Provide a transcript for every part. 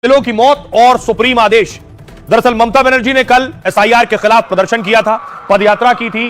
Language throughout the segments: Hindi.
बीएलओ की मौत और सुप्रीम आदेश। दरअसल ममता बनर्जी ने कल एसआईआर के खिलाफ प्रदर्शन किया था, पदयात्रा की थी।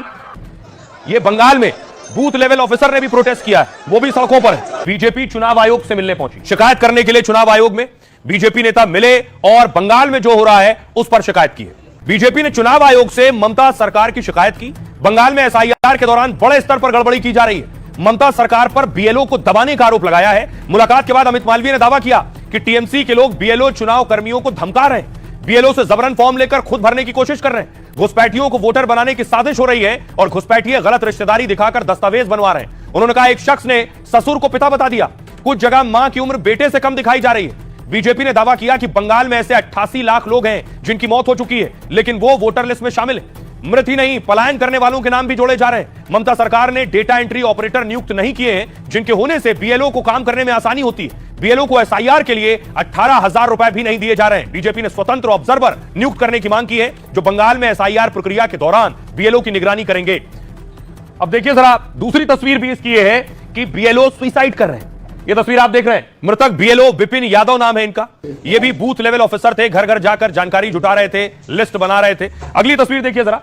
यह बंगाल में बूथ लेवल ऑफिसर ने भी प्रोटेस्ट किया है, वो भी सड़कों पर है। बीजेपी चुनाव आयोग से मिलने पहुंची, शिकायत करने के लिए चुनाव आयोग में बीजेपी नेता मिले और बंगाल में जो हो रहा है उस पर शिकायत की है। बीजेपी ने चुनाव आयोग से ममता सरकार की शिकायत की। बंगाल में एसआईआर के दौरान बड़े स्तर पर गड़बड़ी की जा रही है। ममता सरकार पर बीएलओ को दबाने का आरोप लगाया है। मुलाकात के बाद अमित मालवीय ने दावा किया कि टीएमसी के लोग बीएलओ चुनाव कर्मियों को धमका रहे हैं, बीएलओ से जबरन फॉर्म लेकर खुद भरने की कोशिश कर रहे हैं। घुसपैठियों को वोटर बनाने की साजिश हो रही है और घुसपैठिए गलत रिश्तेदारी दिखाकर दस्तावेज बनवा रहे हैं। उन्होंने कहा एक शख्स ने ससुर को पिता बता दिया। कुछ जगह मां की उम्र बेटे से कम दिखाई जा रही है। बीजेपी ने दावा किया कि बंगाल में ऐसे 88 लाख लोग हैं जिनकी मौत हो चुकी है, लेकिन वो वोटर लिस्ट में शामिल है। मृत ही नहीं, पलायन करने वालों के नाम भी जोड़े जा रहे हैं। ममता सरकार ने डेटा एंट्री ऑपरेटर नियुक्त नहीं किए हैं, जिनके होने से बीएलओ को काम करने में आसानी होती है। बीएलओ को एसआईआर के लिए 18,000 रुपए भी नहीं दिए जा रहे हैं। बीजेपी ने स्वतंत्र ऑब्जर्वर नियुक्त करने की मांग की है, जो बंगाल में एसआईआर प्रक्रिया के दौरान बीएलओ की निगरानी करेंगे। अब देखिए जरा दूसरी तस्वीर भी इसकी है कि बीएलओ सुसाइड कर रहे हैं। ये तस्वीर आप देख रहे हैं, मृतक बीएलओ विपिन यादव नाम है इनका। ये भी बूथ लेवल ऑफिसर थे, घर घर जाकर जानकारी जुटा रहे थे, लिस्ट बना रहे थे। अगली तस्वीर देखिए जरा,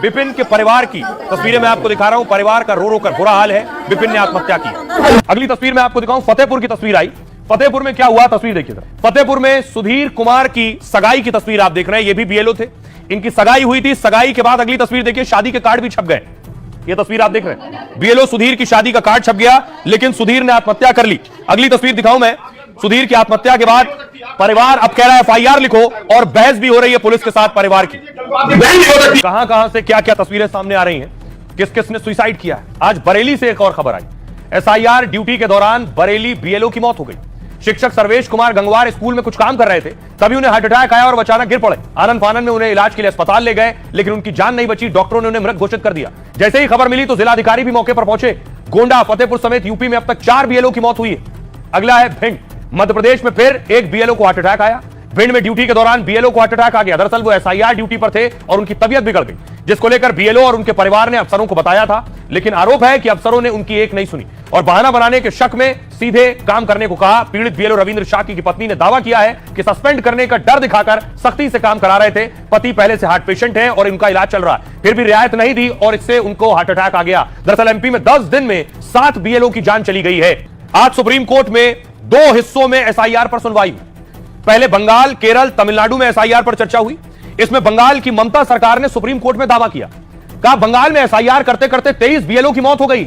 विपिन के परिवार की तस्वीरें मैं आपको दिखा रहा हूं। परिवार का रो रो कर बुरा हाल है, विपिन ने आत्महत्या की। अगली तस्वीर मैं आपको दिखाऊं, फतेहपुर की तस्वीर आई। फतेहपुर में क्या हुआ, तस्वीर देखिए जरा। फतेहपुर में सुधीर कुमार की सगाई की तस्वीर आप देख रहे हैं। ये भी बीएलओ थे, इनकी सगाई हुई थी। सगाई के बाद अगली तस्वीर देखिए, शादी के कार्ड भी छप गए। ये तस्वीर आप देख रहे हैं, बीएलओ सुधीर की शादी का कार्ड छप गया, लेकिन सुधीर ने आत्महत्या कर ली। अगली तस्वीर दिखाऊं मैं, सुधीर की आत्महत्या के बाद परिवार अब कह रहा है एफआईआर लिखो, और बहस भी हो रही है पुलिस के साथ परिवार की। कहां कहां से क्या क्या तस्वीरें सामने आ रही हैं, किस किस ने सुसाइड किया है। आज बरेली से एक और खबर आई, एसआईआर ड्यूटी के दौरान बरेली बीएलओ की मौत हो गई। शिक्षक सर्वेश कुमार गंगवार स्कूल में कुछ काम कर रहे थे, तभी उन्हें हार्ट अटैक आया और वो अचानक गिर पड़े। आनंद फानन में उन्हें इलाज के लिए अस्पताल ले गए, लेकिन उनकी जान नहीं बची। डॉक्टरों ने उन्हें मृत घोषित कर दिया। जैसे ही खबर मिली तो जिलाधिकारी भी मौके पर पहुंचे। गोंडा, फतेहपुर समेत यूपी में अब तक 4 बीएलओ की मौत हुई है। अगला है भिंड। मध्य प्रदेश में फिर एक बीएलओ को हार्ट अटैक आया। भिंड में ड्यूटी के दौरान बीएलओ को हार्ट अटैक आ गया। दरअसल वो एसआईआर ड्यूटी पर थे और उनकी तबीयत बिगड़ गई, जिसको लेकर बीएलओ और उनके परिवार ने अफसरों को बताया था, लेकिन आरोप है कि अफसरों ने उनकी एक नहीं सुनी और बहाना बनाने के शक में सीधे काम करने को कहा। पीड़ित बीएलओ रविंद्र शाकी की पत्नी ने दावा किया है कि सस्पेंड करने का डर दिखाकर सख्ती से काम करा रहे थे। पति पहले से हार्ट पेशेंट है और इनका इलाज चल रहा है, फिर भी रियायत नहीं दी और इससे उनको हार्ट अटैक आ गया। दरअसल एमपी में 10 दिन में 7 बीएलओ की जान चली गई है। आज सुप्रीम कोर्ट में 2 हिस्सों में एसआईआर पर सुनवाई हुई। पहले बंगाल, केरल, तमिलनाडु में एसआईआर पर चर्चा हुई। इसमें बंगाल की ममता सरकार ने सुप्रीम कोर्ट में दावा किया, कहा बंगाल में एसआईआर करते करते 23 बीएलओ की मौत हो गई,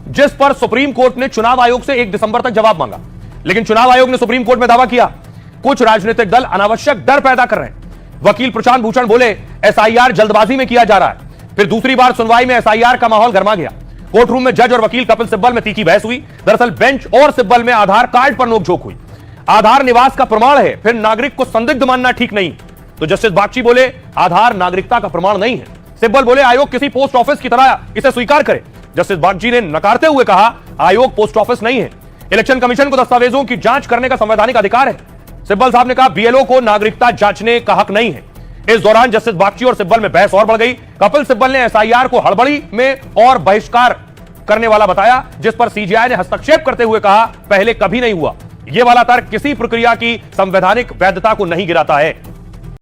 जिस पर सुप्रीम कोर्ट ने चुनाव आयोग से 1 दिसंबर तक जवाब मांगा। लेकिन चुनाव आयोग ने सुप्रीम कोर्ट में दावा किया कुछ राजनीतिक दल अनावश्यक डर पैदा कर रहे हैं। वकील प्रशांत भूषण बोले एसआईआर जल्दबाजी में किया जा रहा है। फिर दूसरी बार सुनवाई में एसआईआर का माहौल गर्मा गया। कोर्ट रूम में जज और वकील कपिल सिब्बल में तीखी बहस हुई। दरअसल बेंच और सिब्बल में आधार कार्ड पर नोकझोंक हुई। आधार निवास का प्रमाण है, फिर नागरिक को संदिग्ध मानना ठीक नहीं। तो जस्टिस बागची बोले आधार नागरिकता का प्रमाण नहीं है। सिब्बल बोले आयोग किसी पोस्ट ऑफिस की तरह इसे स्वीकार करे। जस्टिस बागची ने नकारते हुए कहा आयोग पोस्ट ऑफिस नहीं है, इलेक्शन कमीशन को दस्तावेजों की जांच करने का संवैधानिक अधिकार है। सिब्बल साहब ने कहा बीएलओ को नागरिकता जांचने का हक नहीं है। इस दौरान जस्टिस बागची और सिब्बल में बहस और बढ़ गई। कपिल सिब्बल ने एसआईआर को हड़बड़ी में और बहिष्कार करने वाला बताया, जिस पर सीजेआई ने हस्तक्षेप करते हुए कहा पहले कभी नहीं हुआ। यह वाला तर्क किसी प्रक्रिया की संवैधानिक वैधता को नहीं गिराता है।